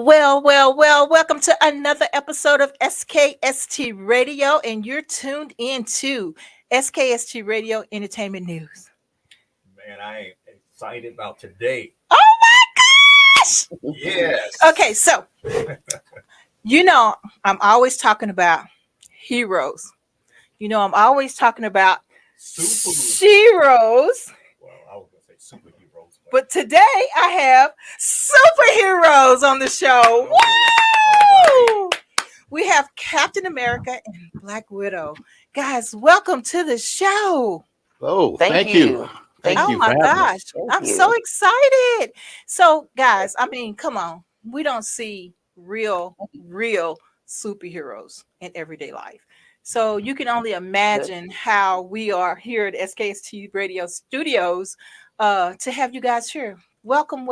Well, welcome to another episode of SKST Radio, and you're tuned in to SKST Radio Entertainment News. Man, I am excited about today. Oh my gosh! Yes. Okay, so, I'm always talking about heroes. I'm always talking about sheroes. Well, I was going to say superheroes. But today I have superheroes on the show. Woo! We have Captain America and Black Widow. Guys, welcome to the show. Oh, thank you. Thank Oh you. my for having gosh. us. I'm so excited. So, guys, come on. We don't see real superheroes in everyday life. So you can only imagine how we are here at SKST Radio Studios to have you guys here. Welcome.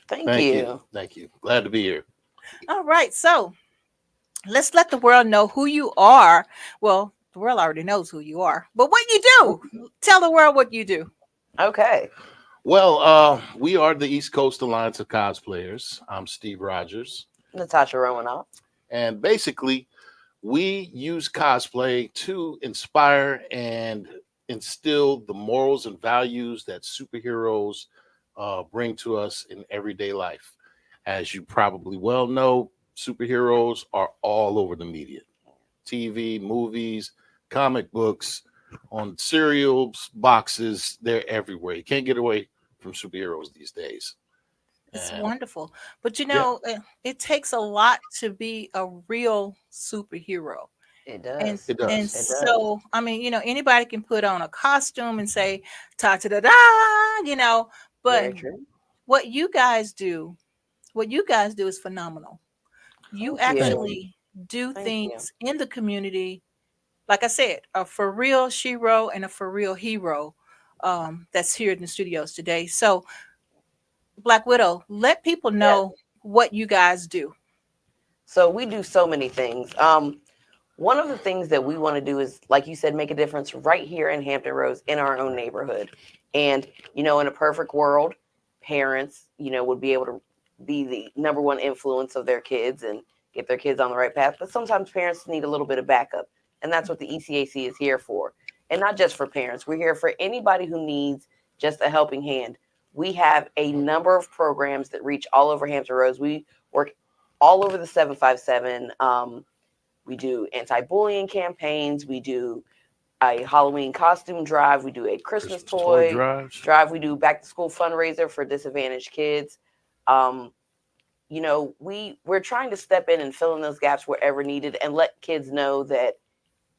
Thank you. Thank you. Glad to be here. All right. So let's let the world know who you are. Well, the world already knows who you are, but what you do. Tell the world what you do. Okay. Well, we are the East Coast Alliance of Cosplayers. I'm Steve Rogers. Natasha Romanoff. And basically, we use cosplay to inspire and instill the morals and values that superheroes bring to us in everyday life. As you probably well know, superheroes are all over the media. TV, movies, comic books, on cereals, boxes, they're everywhere. You can't get away from superheroes these days. It's wonderful. But it takes a lot to be a real superhero. It does. And so, anybody can put on a costume and say, ta ta da da, but what you guys do is phenomenal. You actually do things in the community. Like I said, a for real shero and a for real hero that's here in the studios today. So, Black Widow, let people know what you guys do. So we do so many things. One of the things that we want to do is, like you said, make a difference right here in Hampton Roads in our own neighborhood. And, in a perfect world, parents, would be able to be the number one influence of their kids and get their kids on the right path. But sometimes parents need a little bit of backup. And that's what the E.C.A.C is here for. And not just for parents. We're here for anybody who needs just a helping hand. We have a number of programs that reach all over Hampton Roads. We work all over the 757. We do anti-bullying campaigns. We do a Halloween costume drive. We do a Christmas toy drive. We do back to school fundraiser for disadvantaged kids. We're trying to step in and fill in those gaps wherever needed and let kids know that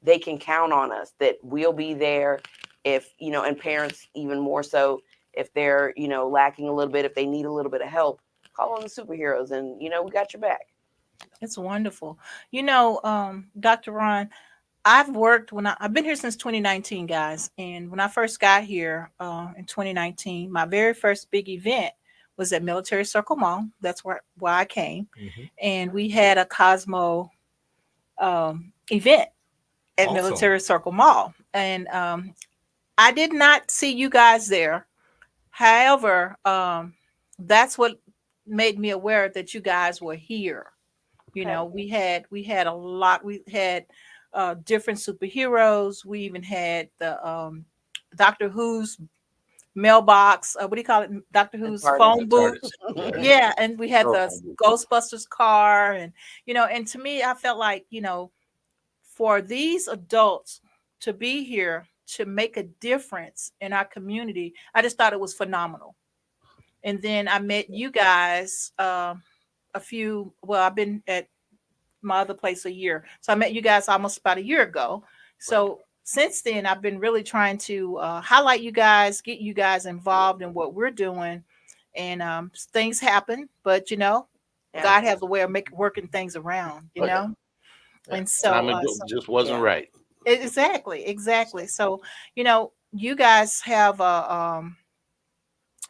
they can count on us, that we'll be there if, and parents even more so if they're, lacking a little bit, if they need a little bit of help, call on the superheroes and, we got your back. It's wonderful. Dr. Ron, I've been here since 2019, guys. And when I first got here in 2019, my very first big event was at Military Circle Mall. That's why I came. Mm-hmm. And we had a Cosmo event at Military Circle Mall. And I did not see you guys there. However, that's what made me aware that you guys were here. We had a lot. We had different superheroes. We even had the Doctor Who's mailbox. What do you call it? Doctor Who's phone booth. Yeah, and we had the Ghostbusters car, and and to me, I felt like for these adults to be here to make a difference in our community, I just thought it was phenomenal. And then I met you guys I've been at my other place a year. So I met you guys almost about a year ago. So since then, I've been really trying to highlight you guys, get you guys involved in what we're doing. And things happen, but God has a way of working things around, And so it just wasn't right. Exactly. So, you guys have a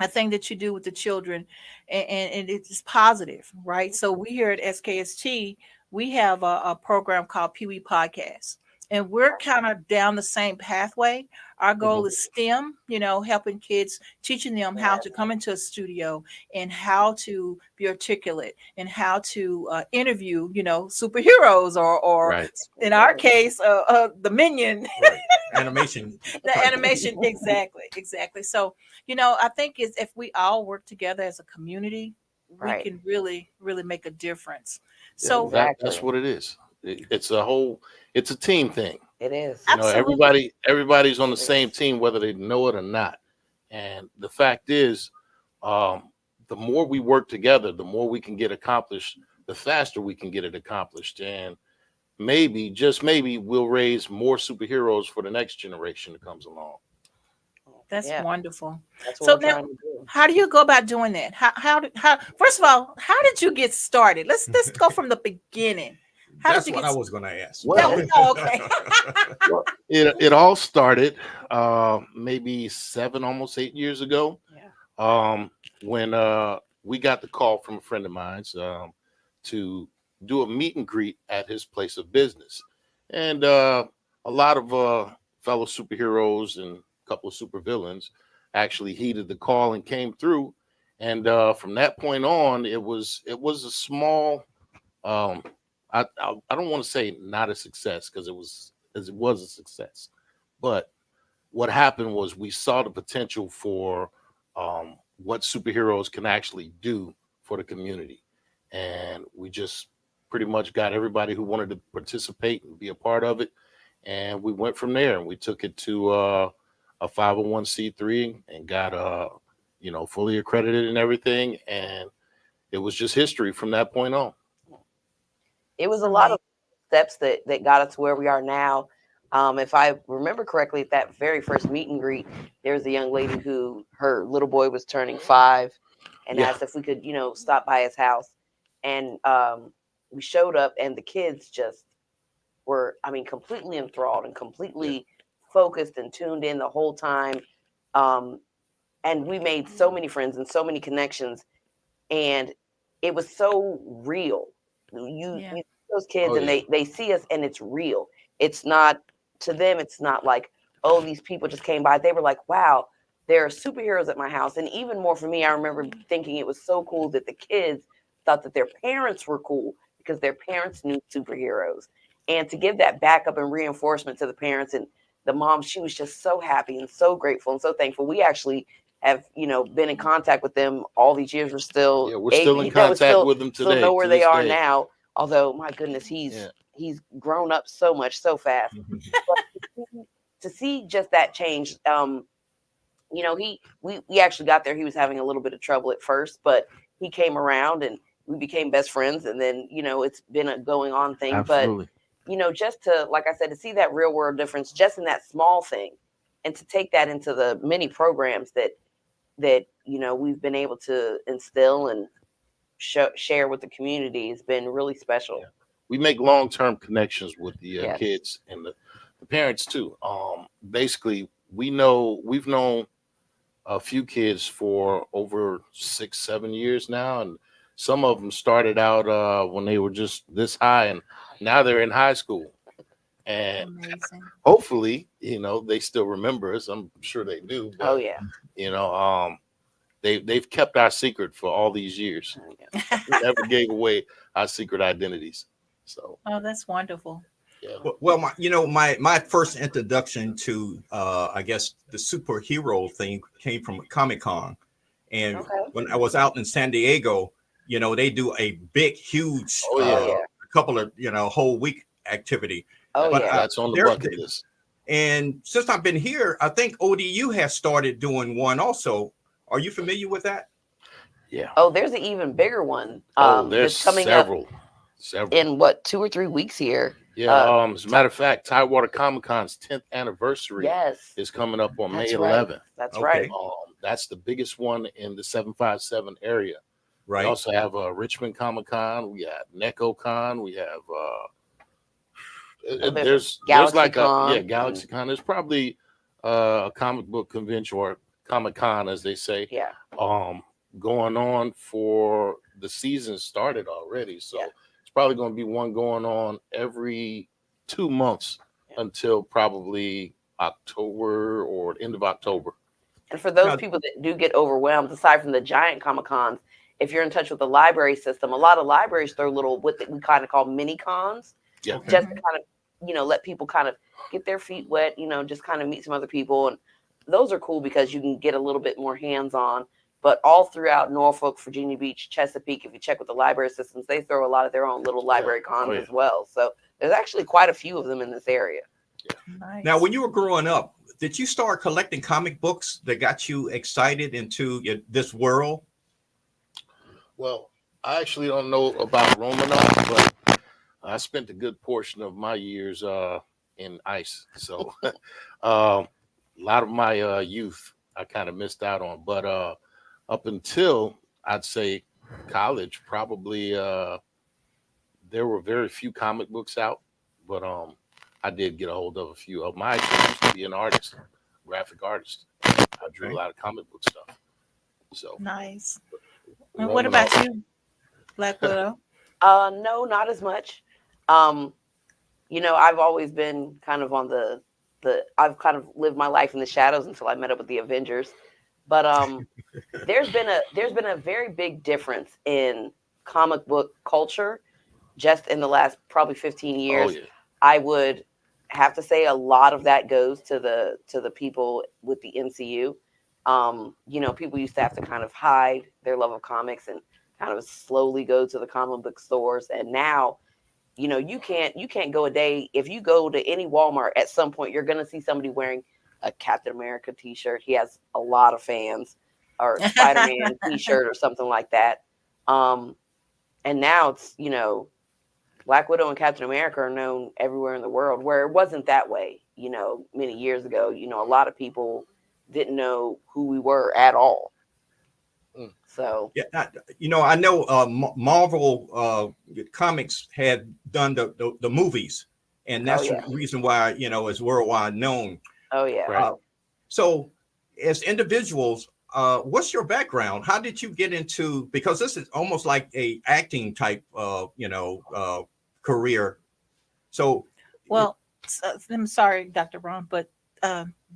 thing that you do with the children, and it's positive, right? So we here at SKST, we have a program called Pee Wee Podcast. and we're kind of down the same pathway. Our goal Mhm. is STEM, helping kids, teaching them how to come into a studio and how to be articulate and how to interview, superheroes or Right. in our case, the minion, Right. Animation the type. animation. Exactly, exactly. So, I think is if we all work together as a community, we Right. can really, really make a difference. Yeah, So, that's Exactly. what it is. It's a team thing. It is. absolutely. Everybody's on the It is. same team, whether they know it or not. And the fact is, the more we work together, the more we can get accomplished, the faster we can get it accomplished. And maybe, just maybe, we'll raise more superheroes for the next generation that comes along. That's Yeah, wonderful. that's what So we're now, trying to do. how do you go about doing that? How first of all, how did you get started? Let's go from the beginning. How did That's you what get I was going to ask. There Well, we go. Okay. it all started maybe 7, almost 8 years ago, Yeah. when we got the call from a friend of mine's, to do a meet and greet at his place of business. And a lot of fellow superheroes and a couple of supervillains actually heeded the call and came through. And from that point on, it was a small, um, I don't want to say not a success, because it was a success. But what happened was we saw the potential for what superheroes can actually do for the community, and we just pretty much got everybody who wanted to participate and be a part of it, and we went from there, and we took it to a 501c3 and got fully accredited and everything, and it was just history from that point on. It was It's a lot amazing. of steps that got us to where we are now. If I remember correctly, at that very first meet and greet, there was a young lady who her little boy was turning 5, and Yeah. asked if we could, stop by his house. And we showed up, and the kids just were, I mean, completely enthralled and Yeah. completely focused and tuned in the whole time. Um, and we made so many friends and so many connections, and it was so real. Yeah. You see those kids, Oh and yeah. they see us, and it's real. It's not, to them, it's not like, oh, these people just came by. They were like, wow, there are superheroes at my house. And even more for me, I remember thinking it was so cool that the kids thought that their parents were cool because their parents knew superheroes. And to give that backup and reinforcement to the parents, and the mom, she was just so happy and so grateful and so thankful. We actually have, been in contact with them all these years. We're still Yeah, we're still able, in contact still with them still today, know where to they this are day. now. Although, my goodness, Yeah. he's grown up so much so fast. But to see just that change, we actually got there. He was having a little bit of trouble at first, but he came around, and we became best friends. And then, it's been a going on thing. But Absolutely. just to, like I said, to see that real world difference just in that small thing, and to take that into the many programs that we've been able to instill and share with the community has been really special. Yeah. We make long-term connections with the Yes. kids and the parents too. Basically, we've known a few kids for over 6, 7 years now, and some of them started out when they were just this high, and now they're in high school. And Amazing. hopefully, they still remember us. I'm sure they do, Oh but yeah. you know, um, they've kept our secret for all these years. We never gave away our secret identities. So Oh, that's wonderful. yeah. Well, my first introduction to I guess the superhero thing came from Comic Con, and Okay. when I was out in San Diego, they do a big, huge, Oh Oh yeah. yeah. couple of whole week activity. Oh But yeah. That's on the there's bucket list. and since I've been here, I think ODU has started doing one also. Are you familiar with that? Yeah. Oh, there's an even bigger one There's that's coming up several. in what, 2 or 3 weeks here. Yeah. As a matter of fact, Tidewater Comic Con's 10th anniversary Yes, is coming up on May that's right. 11th. That's Okay. right. That's the biggest one in the 757 area. We Right. also have Richmond Comic Con. We have NECO Con. We have Oh, there's Galaxy like Con. Galaxy Con. There's probably a comic book convention, or Comic Con as they say, Yeah. um going on, for the season started already. So Yeah. it's probably going to be one going on every 2 months, until probably October or end of October. And for those Now, people that do get overwhelmed, aside from the giant Comic Cons, if you're in touch with the library system, a lot of libraries throw little what we kind of call mini cons, Yeah. okay. just to kind of, let people kind of get their feet wet, just kind of meet some other people. And those are cool because you can get a little bit more hands-on. But all throughout Norfolk, Virginia Beach, Chesapeake, if you check with the library systems, they throw a lot of their own little library cons as well. So there's actually quite a few of them in this area. Nice. Now, when you were growing up, did you start collecting comic books that got you excited into this world? Well, I actually don't know about Romanov, but I spent a good portion of my years in ICE. So a lot of my youth I kind of missed out on. But up until I'd say college, probably there were very few comic books out. But I did get a hold of a few of them. I actually used to be an artist, graphic artist. I drew a lot of comic book stuff. So nice. And what about you, Black Widow? No, not as much. I've always been kind of on the I've kind of lived my life in the shadows until I met up with the Avengers. But there's been a very big difference in comic book culture just in the last probably 15 years. Oh, yeah. I would have to say a lot of that goes to the people with the MCU. People used to have to kind of hide their love of comics and kind of slowly go to the comic book stores. And now, you can't go a day. If you go to any Walmart at some point, you're going to see somebody wearing a Captain America t-shirt. He has a lot of fans, or Spider-Man t-shirt or something like that. And now it's, Black Widow and Captain America are known everywhere in the world, where it wasn't that way, many years ago. A lot of people didn't know who we were at all. So yeah, I know Marvel Comics had done the movies, and that's the reason why it's worldwide known. Oh yeah. Right. So, as individuals, what's your background? How did you get into? Because this is almost like a acting type, career. So, well, I'm sorry, Dr. Ron, but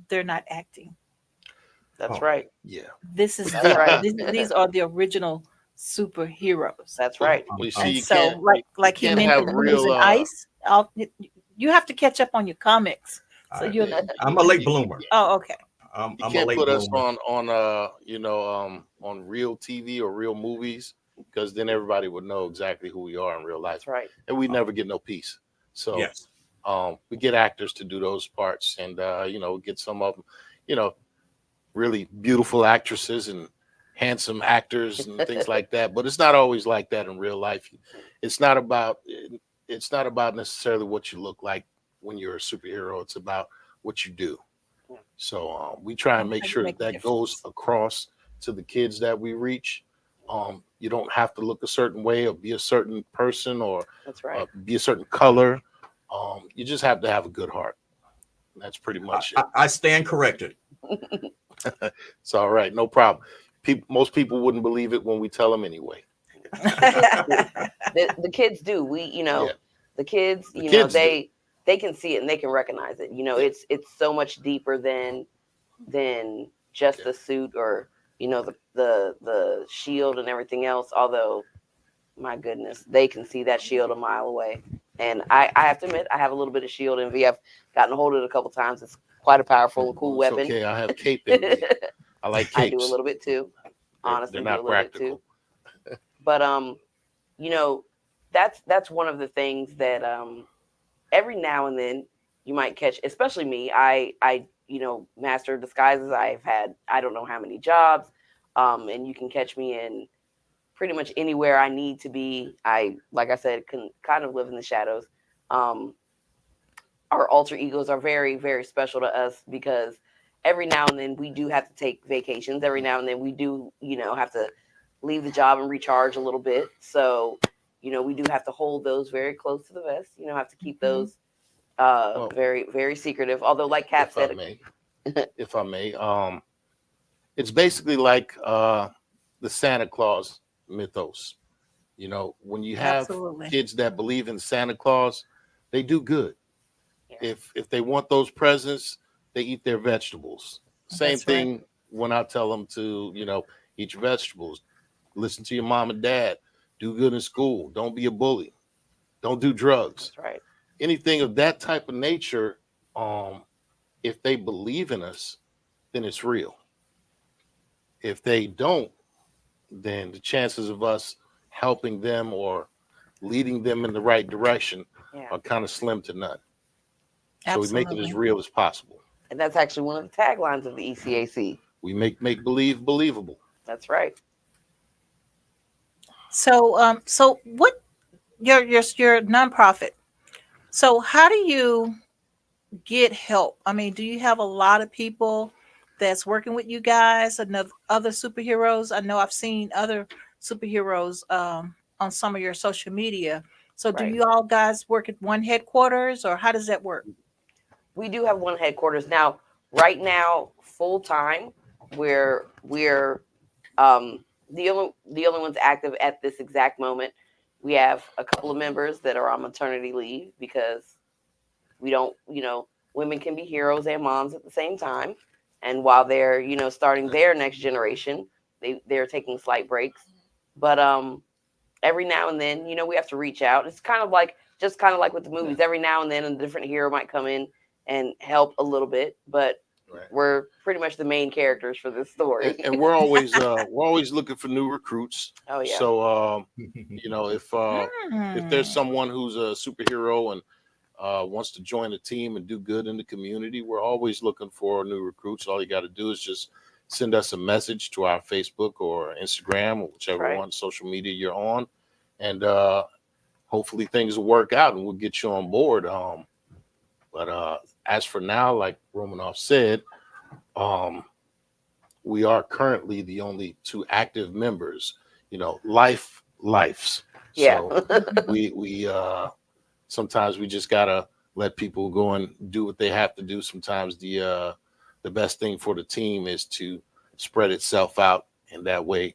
they're not acting. That's right. Yeah. This is That's right. These are the original superheroes. That's right. You see, And you so, can't, like he can't mentioned, have when he was in real, ICE, you have you have to catch up on your comics. So you're. I'm a late bloomer. Oh, okay. I'm you a can't late put us bloomer. on real TV or real movies, because then everybody would know exactly who we are in real life. That's right. And we never get no peace. So Yes. we get actors to do those parts, and get some of them, really beautiful actresses and handsome actors and things like that. But it's not always like that in real life. It's not about necessarily what you look like when you're a superhero. It's about what you do. So we try and make sure that goes across to the kids that we reach. You don't have to look a certain way or be a certain person or That's right. be a certain color. You just have to have a good heart. That's pretty much it. I stand corrected. It's all right. No problem. Most people wouldn't believe it when we tell them anyway. The kids do. The kids, they can see it and they can recognize it. It's so much deeper than just the suit or the shield and everything else. Although, my goodness, they can see that shield a mile away. And I have to admit, I have a little bit of shield envy. I've gotten a hold of it a couple times. It's quite a powerful and cool weapon. Okay, I have cape envy. I like capes. I do a little bit too. Honestly, they're not do a little practical. bit too. But that's one of the things that every now and then you might catch, especially me. I master disguises. I've had I don't know how many jobs, and you can catch me in pretty much anywhere I need to be. Like I said, can kind of live in the shadows. Our alter egos are very, very special to us because every now and then we do have to take vacations. Every now and then we do, have to leave the job and recharge a little bit. So, we do have to hold those very close to the vest. Have to keep those very, very secretive. Although, like Kat said, if I may, it's basically like the Santa Claus mythos. When you have kids that believe in Santa Claus, they do good. if they want those presents, they eat their vegetables. Same That's right. thing when I tell them to, eat your vegetables, listen to your mom and dad, do good in school, don't be a bully, don't do drugs, That's right. anything of that type of nature. If they believe in us, then it's real. If they don't, then the chances of us helping them or leading them in the right direction Yeah. are kind of slim to none. So we make it as Absolutely. real as possible. And that's actually one of the taglines of the E.C.A.C. We make believe believable. That's right. So what your nonprofit? So how do you get help? I mean, do you have a lot of people that's working with you guys and other superheroes? I know I've seen other superheroes on some of your social media. So do Right. you all guys work at one headquarters, or how does that work? We do have one headquarters now. Right now, full time, we're the only ones active at this exact moment. We have a couple of members that are on maternity leave because we don't, women can be heroes and moms at the same time. And while they're, starting their next generation, they're taking slight breaks. But every now and then, we have to reach out. It's kind of like with the movies. Every now and then, a different hero might come in and help a little bit, but Right. we're pretty much the main characters for this story. And we're always looking for new recruits. Oh yeah. So if there's someone who's a superhero and wants to join the team and do good in the community, we're always looking for new recruits. All you got to do is just send us a message to our Facebook or Instagram or whichever Right. one social media you're on, and hopefully things will work out and we'll get you on board. But as for now, like Romanoff said, we are currently the only two active members. Lives. Yeah. So we sometimes we just gotta let people go and do what they have to do. Sometimes the best thing for the team is to spread itself out, and that way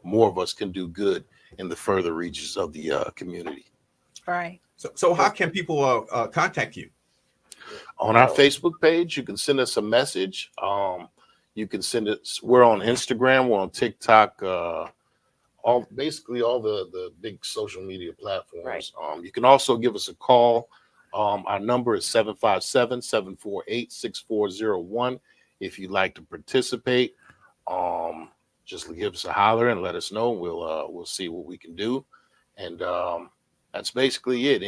more of us can do good in the further reaches of the community. Right. So how can people contact you? On our Facebook page, you can send us a message. You can send it. We're on Instagram. We're on TikTok. Basically all the big social media platforms. Right. You can also give us a call. Our number is 757-748-6401. If you'd like to participate, just give us a holler and let us know. We'll see what we can do. And that's basically it.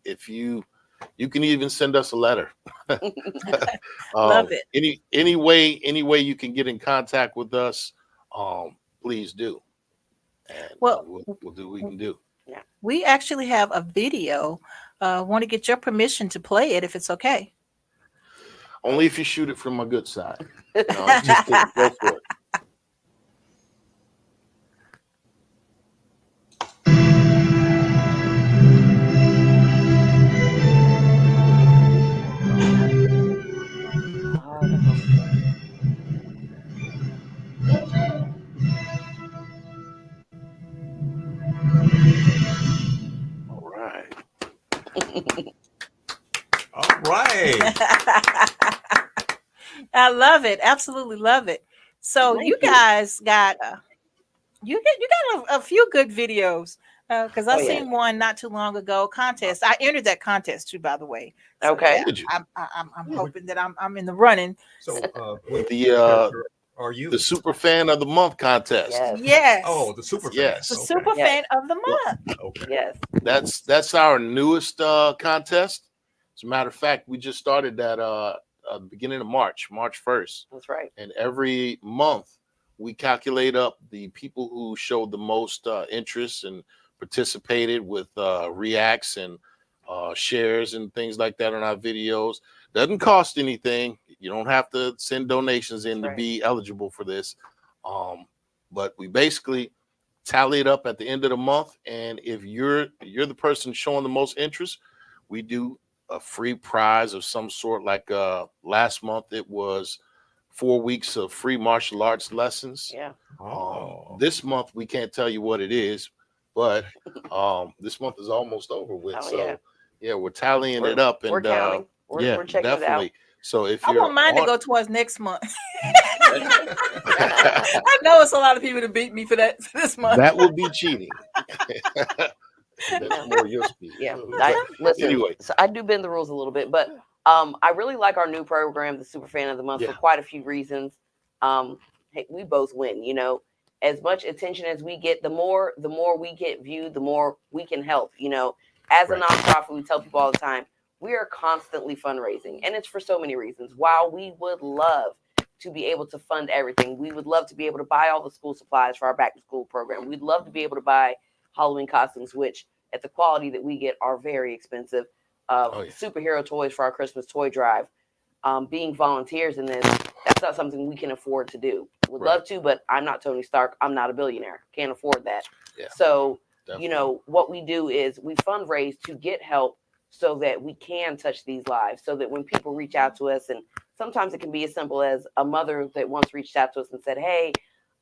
If you can even send us a letter. Love it. Any way you can get in contact with us, please do. And Well, we'll do what we can do. we actually have a video. Want to get your permission to play it if it's okay. Only if you shoot it from my good side. No, just kidding. Go for it. Oh, the homestead. All right. All right. I love it. Absolutely love it. So Thank you you. guys got you got a few good videos because I Oh, yeah. seen one not too long ago contest. I entered that contest too, by the way. So, Okay. yeah, Did you? I'm hoping that I'm in the running. So what The character are you? the Super Fan of the Month contest. Yes. Yes. Oh, the super fan. Yes. the Okay. super Yes. fan of the month. Okay. Yes. That's our newest contest. As a matter of fact, we just started that beginning of March 1st. That's right. And every month we calculate up the people who showed the most interest and participated with reacts and shares and things like that on our videos. Doesn't cost anything. You don't have to send donations in Right. to be eligible for this. But we basically tally it up at the end of the month, and if you're the person showing the most interest, we do a free prize of some sort. Like last month it was 4 weeks of free martial arts lessons. Yeah. Oh. This month we can't tell you what it is, but this month is almost over with. Oh, So yeah. yeah, we're tallying it up, We're and counting. We're checking it out. So if I you're want mine to on, go towards next month. I know it's a lot of people to beat me for that for this month. that would be cheating. That's more your speed. Yeah, But listen. anyway, So I do bend the rules a little bit, but I really like our new program, the Super Fan of the Month, Yeah. for quite a few reasons. Hey, we both win. You know, as much attention as we get, the more we get viewed, the more we can help. You know, as a Right. nonprofit, we tell people all the time we are constantly fundraising, and it's for so many reasons. While we would love to be able to fund everything, we would love to be able to buy all the school supplies for our back to school program. We'd love to be able to buy Halloween costumes, which at the quality that we get are very expensive. Superhero toys for our Christmas toy drive. Being volunteers in this, that's not something we can afford to do. Would love to, but I'm not Tony Stark. I'm not a billionaire. Can't afford that. Yeah, so, definitely. you know, what we do is we fundraise to get help so that we can touch these lives, so that when people reach out to us, and sometimes it can be as simple as a mother that once reached out to us and said, hey,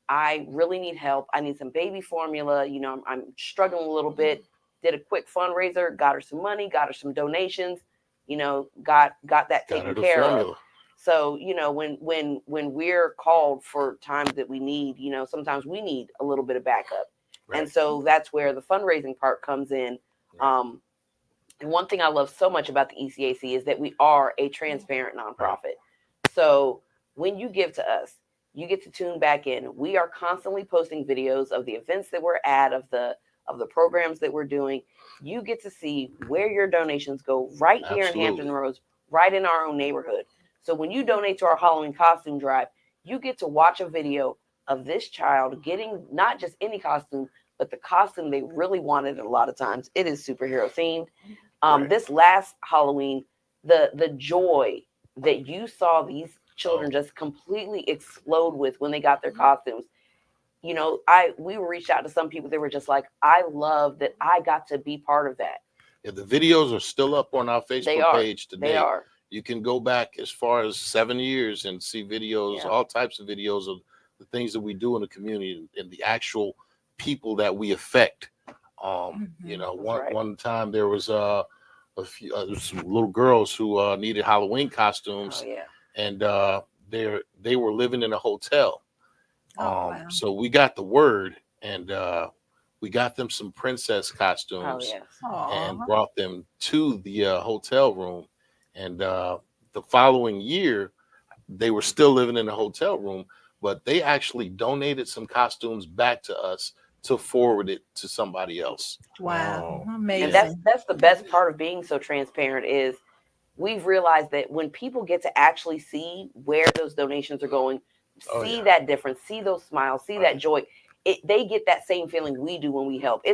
I really need help. I need some baby formula. You know, I'm struggling a little bit. Did a quick fundraiser, got her some money, got her some donations, you know, got that taken care of. So, you know, when we're called for times that we need, you know, sometimes we need a little bit of backup. Right. And so that's where the fundraising part comes in. Right. And one thing I love so much about the E.C.A.C. is that we are a transparent nonprofit. Right. So when you give to us, you get to tune back in. We are constantly posting videos of the events that we're at, of the programs that we're doing. You get to see where your donations go right here in Hampton Roads, right in our own neighborhood. So when you donate to our Halloween costume drive, you get to watch a video of this child getting not just any costume, but the costume they really wanted. And a lot of times it is superhero themed. Right. This last Halloween, the joy that you saw these children just completely explode with when they got their costumes. You know, we reached out to some people that were just like, I love that I got to be part of that. Yeah, the videos are still up on our Facebook page today. They are. You can go back as far as 7 years and see videos, all types of videos of the things that we do in the community and the actual people that we affect. You know, one time there was some little girls who needed Halloween costumes, and they were living in a hotel. Wow. So we got the word, and we got them some princess costumes and brought them to the hotel room. And the following year, they were still living in the hotel room, but they actually donated some costumes back to us to forward it to somebody else. Wow. Amazing. And that's the best part of being so transparent is we've realized that when people get to actually see where those donations are going, see that difference, see those smiles, see that joy, they get that same feeling we do when we help.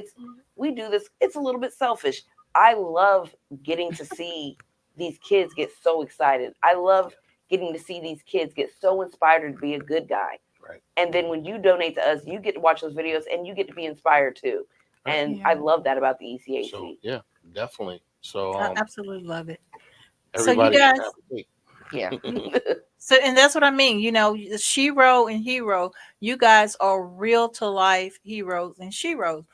We do this. It's a little bit selfish. I love getting to see these kids get so excited. I love getting to see these kids get so inspired to be a good guy. Right. And then when you donate to us, you get to watch those videos and you get to be inspired too. And I love that about the E.C.A.C. So, yeah, definitely. So I absolutely love it. So you guys, So, and that's what I mean, you know, Shero and Hero, you guys are real to life heroes and sheroes,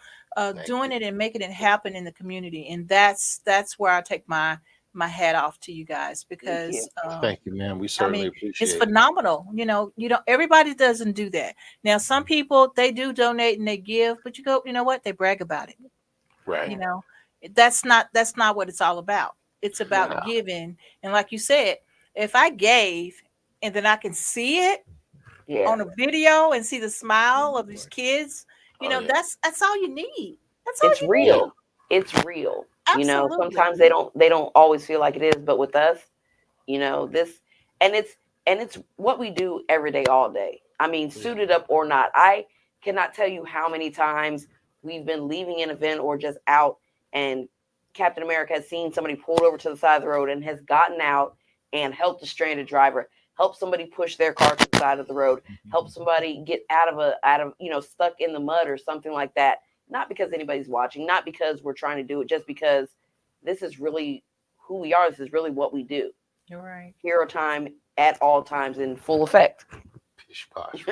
doing it and making it happen in the community. And that's where I take my hat off to you guys, because thank you, man. We certainly appreciate it's phenomenal. You know, everybody doesn't do that. Now, some people, they do donate and they give, but you know what? They brag about it. Right. You know, that's not what it's all about. It's about giving. And like you said, if I gave and then I can see it on a video and see the smile of these kids, you know, that's all you need. That's all it's real. Need. It's real. Absolutely. You know, sometimes they don't always feel like it is, but with us, you know, it's what we do every day, all day. I mean, suited up or not. I cannot tell you how many times we've been leaving an event or just out, and Captain America has seen somebody pulled over to the side of the road and has gotten out and helped a stranded driver, help somebody push their car to the side of the road, help somebody get out of you know, stuck in the mud or something like that. Not because anybody's watching, not because we're trying to do it, just because this is really who we are. This is really what we do. You're right. Hero time at all times in full effect. Pish posh.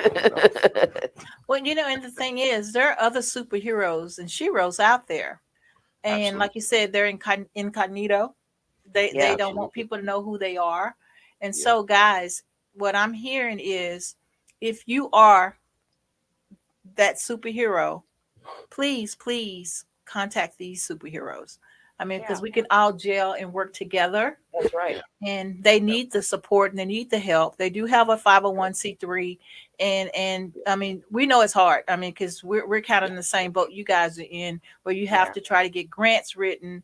Well, you know, and the thing is, there are other superheroes and sheroes out there. And like you said, they're incognito. They don't want absolutely. people to know who they are. And Yeah. so, guys, what I'm hearing is, if you are that superhero, please contact these superheroes. I mean, Yeah, because we can all gel and work together, that's right. Yeah. and they Yeah. need the support and they need the help. They do have a 501c3, and I mean, we know it's hard. I mean, because we're kind of in the same boat you guys are in, where you have Yeah. to try to get grants written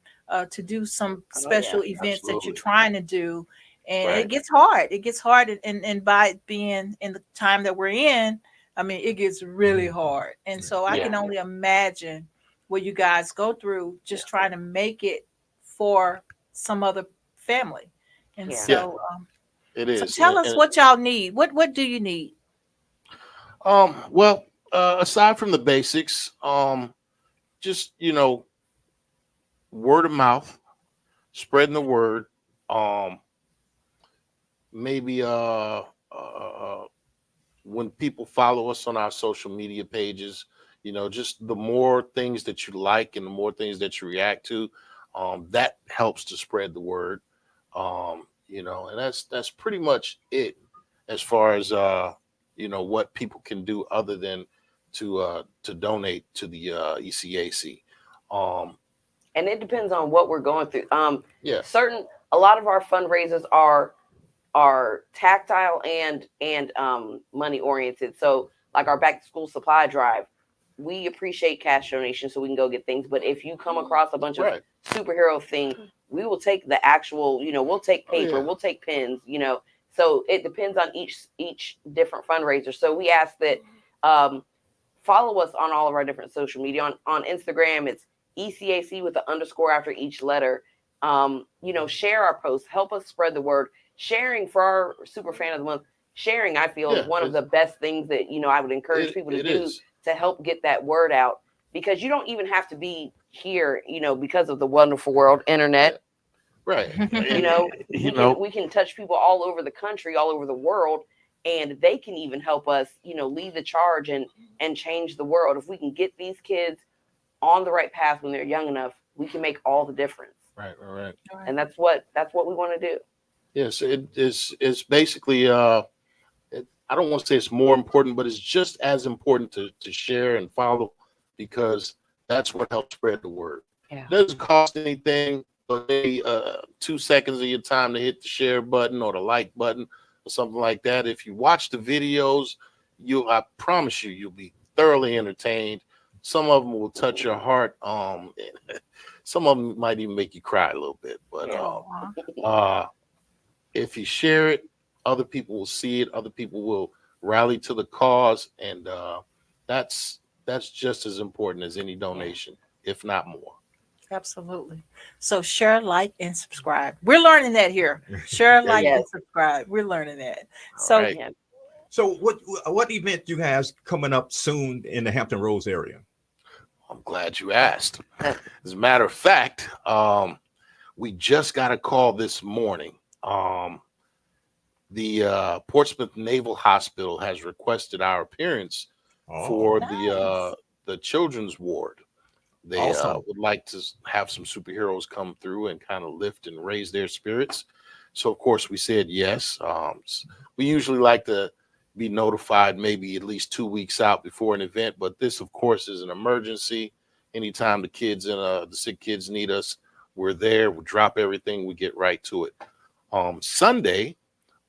to do some Oh yeah. special events that you're Absolutely. trying to do, and it Right. gets hard. It gets hard, and by it being in the time that we're in, I mean, it gets really hard. And so I Yeah. can only imagine what you guys go through Yeah. just trying to make it for some other family. And Yeah. Yeah. so, It so is. tell us what y'all need. What do you need? Well, aside from the basics, just word of mouth, spreading the word. Um, maybe when people follow us on our social media pages, just the more things that you like and the more things that you react to, that helps to spread the word. And that's pretty much it as far as what people can do other than to donate to the ECAC. Um, And it depends on what we're going through. yeah, A lot of our fundraisers are tactile and money oriented. So like our back to school supply drive, we appreciate cash donations so we can go get things. But if you come across a bunch of right. superhero thing, we will take the actual, we'll take Oh paper, yeah, we'll take pens, So it depends on each different fundraiser. So we ask that follow us on all of our different social media. On Instagram, it's E.C.A.C with the underscore after each letter. Share our posts, help us spread the word. Sharing for our super fan of the month, sharing, I feel, is yeah. one of the best things that, I would encourage people to It do is to help get that word out, because you don't even have to be here, because of the wonderful world internet. right. You And know, you know, we can touch people all over the country, all over the world, and they can even help us, lead the charge and change the world. If we can get these kids on the right path when they're young enough, we can make all the difference. right. And that's what we want to do. Yes, it's basically I don't want to say it's more important, but it's just as important to share and follow, because that's what helps spread the word. Yeah. It doesn't cost anything, but maybe 2 seconds of your time to hit the share button or the like button or something like that. If you watch the videos, I promise you'll be thoroughly entertained. Some of them will touch your heart. Some of them might even make you cry a little bit. But Yeah. uh, if you share it, other people will see it. Other people will rally to the cause, and that's just as important as any donation, if not more. Absolutely. So share, like, and subscribe. We're learning that here. Share, There like, you Yes. and go. subscribe. We're learning that. All So right. Yeah. So what event you guys coming up soon in the Hampton Roads area? I'm glad you asked. As a matter of fact, we just got a call this morning. The Portsmouth Naval Hospital has requested our appearance for Oh, the children's ward. They awesome. would like to have some superheroes come through and kind of lift and raise their spirits. So of course we said yes. We usually like to be notified maybe at least 2 weeks out before an event, but this of course is an emergency. Anytime the kids and the sick kids need us, we're there. We drop everything. We get right to it. Sunday,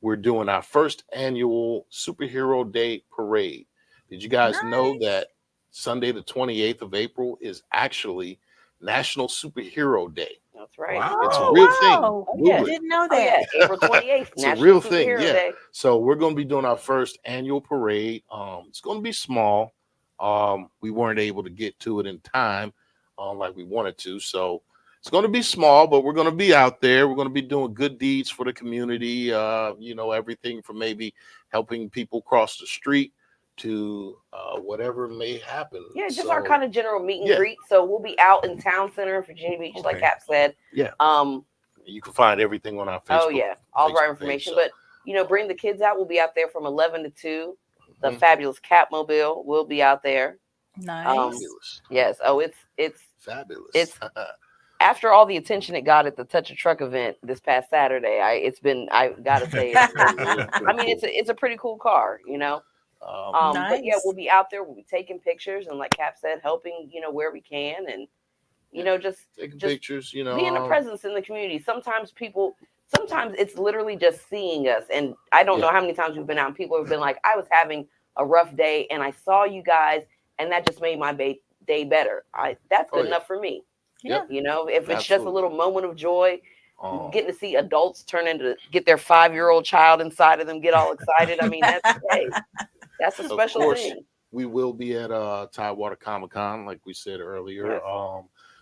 we're doing our first annual Superhero Day Parade. Did you guys know nice. that Sunday, the 28th of April, is actually National Superhero Day? That's right. It's a Oh real Wow. thing. wow. Oh Google I yeah. it. didn't know Oh that. yeah. April 28th, It's a National real thing. Superhero Yeah. Day. So we're going to be doing our first annual parade. It's going to be small. We weren't able to get to it in time like we wanted to. So it's going to be small, but we're going to be out there. We're going to be doing good deeds for the community. Everything from maybe helping people cross the street to whatever may happen. Yeah, just our So kind of general meet and yeah, greet. So we'll be out in Town Center in Virginia Beach, like Okay. Cap said. yeah, Um, you can find everything on our oh Facebook. yeah, all of our Facebook page, information. so. But bring the kids out. We'll be out there from 11 to 2. The Mhm. fabulous Catmobile will be out there. Nice. Um, Fabulous. yes. Oh, it's Fabulous. it's after all the attention it got at the Touch a Truck event this past Saturday, I gotta say, I mean, it's a pretty cool car, you know. But yeah, Nice. we'll be out there. We'll be taking pictures and, like Cap said, helping, you know, where we can, and you know, just taking pictures, you know, being a presence in the community. Sometimes it's literally just seeing us. And I don't know how many times we've been out and people have been like, I was having a rough day and I saw you guys and that just made my day better. That's good enough for me. Yeah. You know, if it's just a little moment of joy, getting to see adults get their 5-year-old child inside of them, get all excited. I mean, that's a special thing. We will be at Tidewater Comic-Con, like we said earlier. Yes.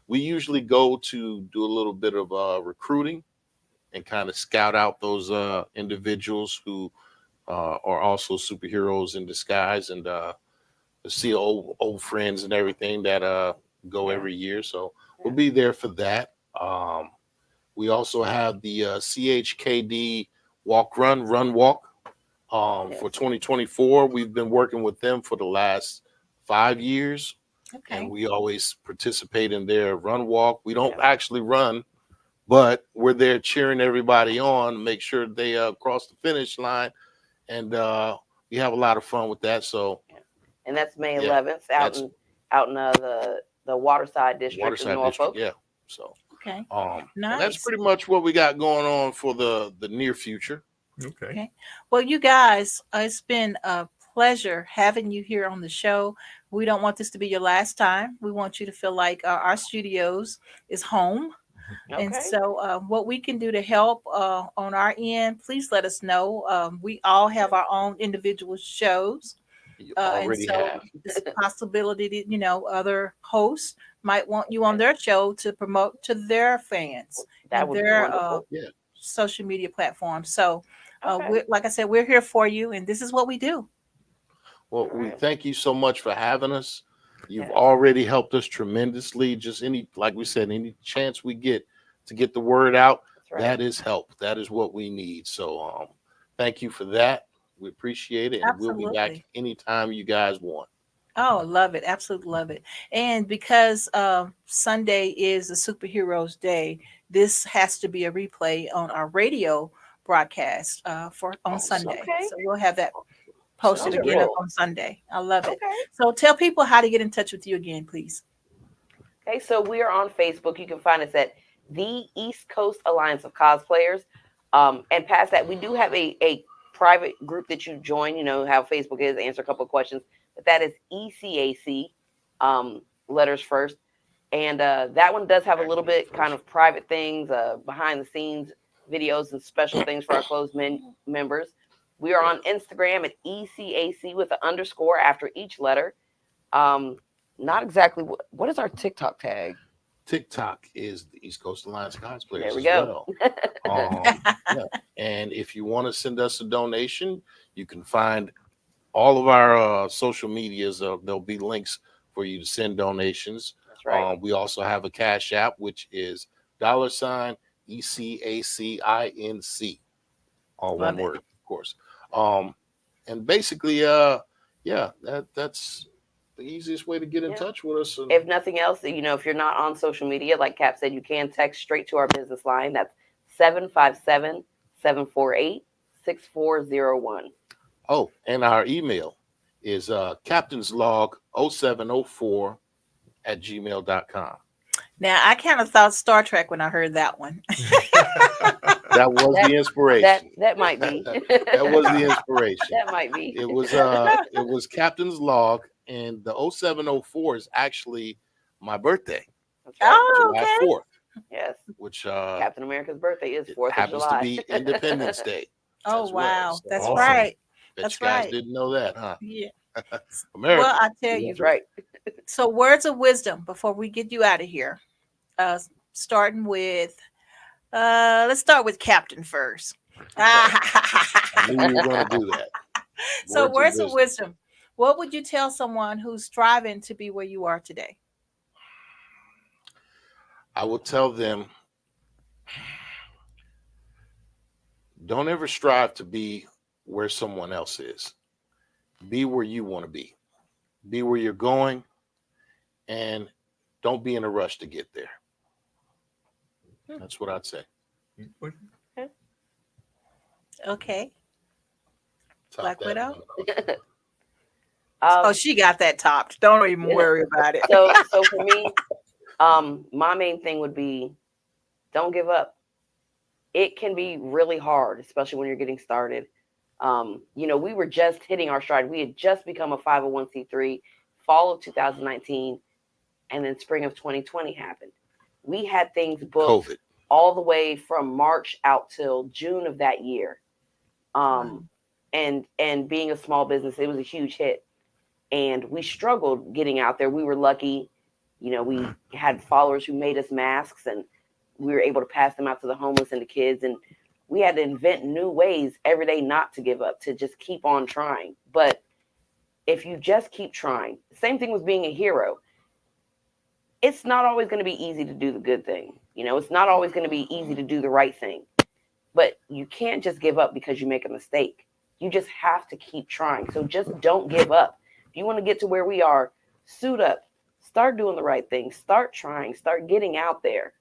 We usually go to do a little bit of recruiting and kind of scout out those individuals who are also superheroes in disguise, and see old friends and everything that go every year. So we'll be there for that. We also have the CHKD Run Walk. For 2024, we've been working with them for the last 5 years. Okay. And we always participate in their run walk. We don't actually run, but we're there cheering everybody on, make sure they cross the finish line. And we have a lot of fun with that. So, and that's May 11th out in the Waterside District in Norfolk. Yeah. So, okay. Nice. And that's pretty much what we got going on for the near future. Okay. Well, you guys, it's been a pleasure having you here on the show. We don't want this to be your last time. We want you to feel like our studios is home. Okay. And so what we can do to help on our end, please let us know. We all have our own individual shows. You already have. It's a possibility that, you know, other hosts might want you on their show to promote to their fans and their social media platforms. So like I said, we're here for you, and this is what we do. Well, we thank you so much for having us. You've already helped us tremendously. Just like we said, any chance we get to get the word out, that is help. That is what we need. So thank you for that. We appreciate it. And Absolutely. We'll be back anytime you guys want. Oh, love it. Absolutely love it. And because Sunday is the Superheroes Day, this has to be a replay on our radio broadcast on Sunday. Okay. So we'll have that posted again up on Sunday. I love it. So tell people how to get in touch with you again, please. Okay, so we are on Facebook. You can find us at the East Coast Alliance of Cosplayers. And past that, we do have a private group that you join, you know how Facebook is, answer a couple of questions. But that is E.C.A.C, letters first. And that one does have a little bit kind of private things, behind the scenes videos and special things for our closed members. We are on Instagram at E.C.A.C with an underscore after each letter. Not exactly what is our TikTok tag? TikTok is the East Coast Alliance Cosplayers. There we go. And if you want to send us a donation, you can find all of our social medias. There'll be links for you to send donations. That's right. We also have a Cash App, which is $ECACINC, all one word, of course. And basically, that's the easiest way to get in touch with us. If nothing else, you know, if you're not on social media, like Cap said, you can text straight to our business line. That's 757-748-6401. Oh, and our email is captainslog0704@gmail.com. Now, I kind of thought Star Trek when I heard that one. That was the inspiration. That might be. That was the inspiration. That might be. It was Captain's Log, and the 0704 is actually my birthday. July 4th. Yes. Which Captain America's birthday is 4th of happens July. to be Independence Day. Oh wow, So that's awesome. right. Bet That's you guys right. didn't know that, huh? Yeah. America. Well, I tell you, That's right. So words of wisdom before we get you out of here. Starting with let's start with Captain first. I knew you were going to do that. So words of wisdom. What would you tell someone who's striving to be where you are today? I will tell them, don't ever strive to be where someone else is. Be where you want to be. Be where you're going, and don't be in a rush to get there. That's what I'd say. Okay. Top Black that Widow. one. Oh, she got that topped. Don't even worry about it. So for me, my main thing would be don't give up. It can be really hard, especially when you're getting started. We were just hitting our stride. We had just become a 501c3 fall of 2019, and then spring of 2020 happened. We had things booked COVID. all the way from March out till June of that year. And being a small business, it was a huge hit. And we struggled getting out there. We were lucky, we had followers who made us masks, and we were able to pass them out to the homeless and the kids. And we had to invent new ways every day not to give up, to just keep on trying. But if you just keep trying, same thing with being a hero. It's not always going to be easy to do the good thing. It's not always going to be easy to do the right thing. But you can't just give up because you make a mistake. You just have to keep trying. So just don't give up. If you want to get to where we are, suit up, start doing the right thing, start trying, start getting out there,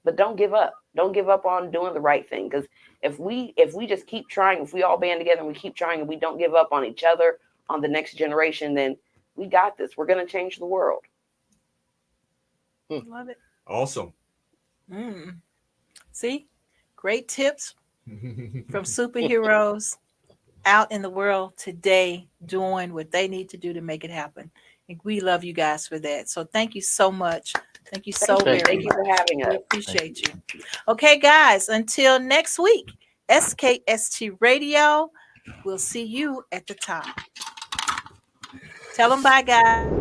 but don't give up. Don't give up on doing the right thing. Because if we just keep trying, if we all band together and we keep trying and we don't give up on each other, on the next generation, then we got this. We're going to change the world. Love it. Awesome. See, great tips from superheroes out in the world today doing what they need to do to make it happen. And we love you guys for that. So thank you so much. Thank you so very much. Thank you for having us. We appreciate you. Okay, guys, until next week, SKST Radio. We'll see you at the top. Tell them bye, guys.